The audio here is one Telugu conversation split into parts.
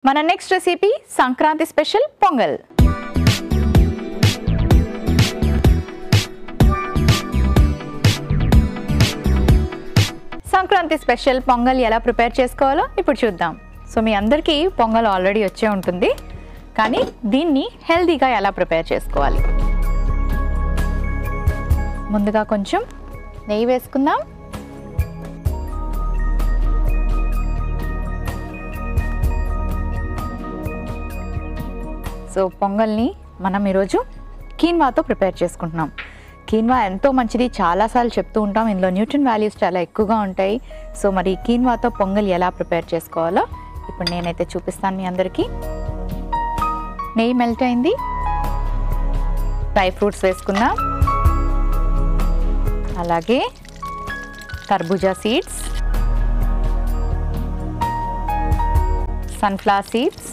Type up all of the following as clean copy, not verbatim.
మన next recipe Sankranti special pongal. Sankranti special pongal ఎలా ప్రిపేర్ చేసుకోవాలో ఇప్పుడు చూద్దాం. సో మీ అందరికీ పొంగల్ ఆల్రెడీ వచ్చే ఉంటుంది, కానీ దీన్ని హెల్తీగా ఎలా ప్రిపేర్ చేసుకోవాలి. ముందుగా కొంచెం నెయ్యి వేసుకుందాం. సో పొంగల్ని మనం ఈరోజు కీన్వాతో ప్రిపేర్ చేసుకుంటున్నాం. కీన్వా ఎంతో మంచిది, చాలాసార్లు చెప్తూ ఉంటాం. ఇందులో న్యూట్రిన్ వాల్యూస్ చాలా ఎక్కువగా ఉంటాయి. సో మరి కీన్వాతో పొంగల్ ఎలా ప్రిపేర్ చేసుకోవాలో ఇప్పుడు నేనైతే చూపిస్తాను మీ అందరికీ. నెయ్యి మెల్ట్ అయింది, డ్రై ఫ్రూట్స్ వేసుకుందాం. అలాగే తర్బూజా సీడ్స్, సన్ఫ్లవర్ సీడ్స్,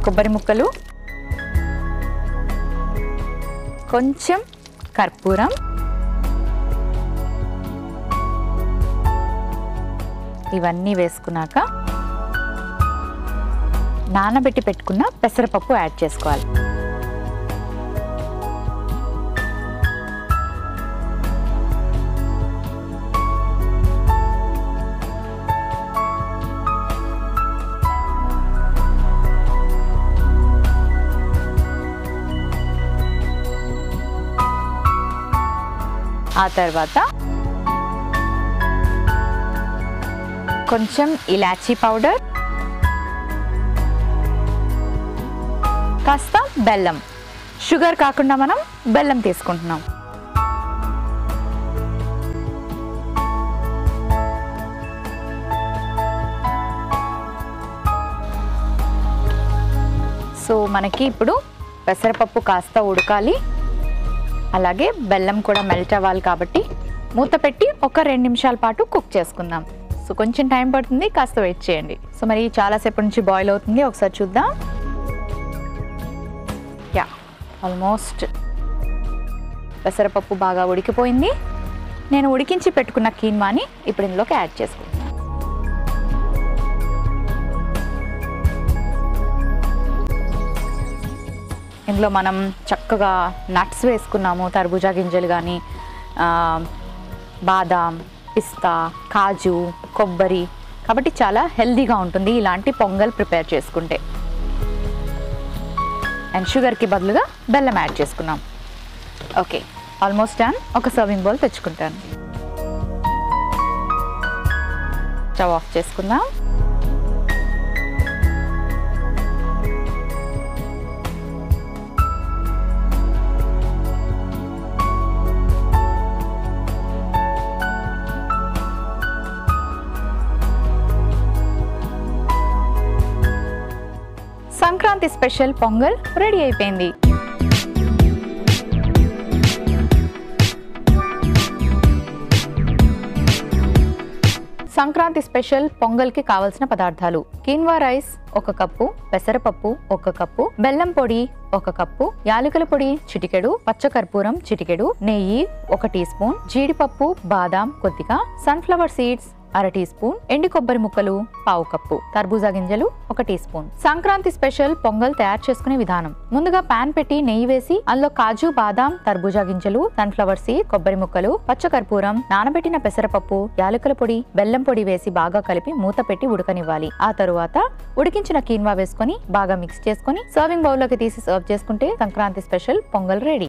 కొబ్బరి ముక్కలు, కొంచెం కర్పూరం, ఇవన్నీ వేసుకున్నాక నానబెట్టి పెట్టుకున్న పెసరపప్పు యాడ్ చేసుకోవాలి. ఆ తర్వాత కొంచెం ఇలాచీ పౌడర్, కాస్త బెల్లం. షుగర్ కాకుండా మనం బెల్లం తీసుకుంటున్నాం. సో మనకి ఇప్పుడు పెసరపప్పు కాస్త ఉడకాలి, అలాగే బెల్లం కూడా మెల్ట్ అవ్వాలి. కాబట్టి మూత పెట్టి ఒక 2 నిమిషాల పాటు కుక్ చేసుకుందాం. సో కొంచెం టైం పడుతుంది, కాస్త వెయిట్ చేయండి. సో మరి చాలాసేపు నుంచి బాయిల్ అవుతుంది, ఒకసారి చూద్దాం. యా, ఆల్మోస్ట్ పెసరపప్పు బాగా ఉడికిపోయింది. నేను ఉడికించి పెట్టుకున్న కీన్వాని ఇప్పుడు ఇందులోకి యాడ్ చేసుకుంటాను. ఇందులో మనం చక్కగా నట్స్ వేసుకున్నాము, తర్బూజా గింజలు కానీ, బాదాం, పిస్తా, కాజు, కొబ్బరి. కాబట్టి చాలా హెల్తీగా ఉంటుంది ఇలాంటి పొంగల్ ప్రిపేర్ చేసుకుంటే. అండ్ షుగర్కి బదులుగా బెల్లం యాడ్ చేసుకున్నాం. Okay, almost done. ఒక సర్వింగ్ బౌల్ తెచ్చుకుంటాను. స్టవ్ ఆఫ్ చేసుకుందాం. సంక్రాంతి స్పెషల్ పొంగల్ రెడీ అయిపోయింది. సంక్రాంతి స్పెషల్ పొంగల్కి కావలసిన పదార్థాలు: కీన్వా రైస్ 1 కప్పు, పెసరపప్పు 1 కప్పు, బెల్లం పొడి 1 కప్పు, యాలకుల పొడి చిటికెడు, పచ్చకర్పూరం చిటికెడు, నెయ్యి 1 టీ స్పూన్, జీడిపప్పు, బాదాం కొద్దిగా, సన్ఫ్లవర్ సీడ్స్ 1/2 టీ స్పూన్, ఎండి కొబ్బరి ముక్కలు 1/4 కప్పు, తర్బూజా గింజలు 1 teaspoon. Sankranti special Pongal తయారు చేసుకునే విధానం: ముందుగా పాన్ పెట్టి నెయ్యి వేసి అందులో కాజు, బాదాం, తర్బూజా గింజలు, సన్ఫ్లవర్ సీడ్, కొబ్బరి ముక్కలు, పచ్చకర్పూరం, నానబెట్టిన పెసరపప్పు, యాలకుల పొడి, బెల్లం పొడి వేసి బాగా కలిపి మూత పెట్టి ఉడకనివ్వాలి. ఆ తరువాత ఉడికించిన కీన్వా వేసుకొని బాగా మిక్స్ చేసుకొని సర్వింగ్ బౌల్ లోకి తీసి సర్వ్ చేసుకుంటే సంక్రాంతి స్పెషల్ పొంగల్ రెడీ.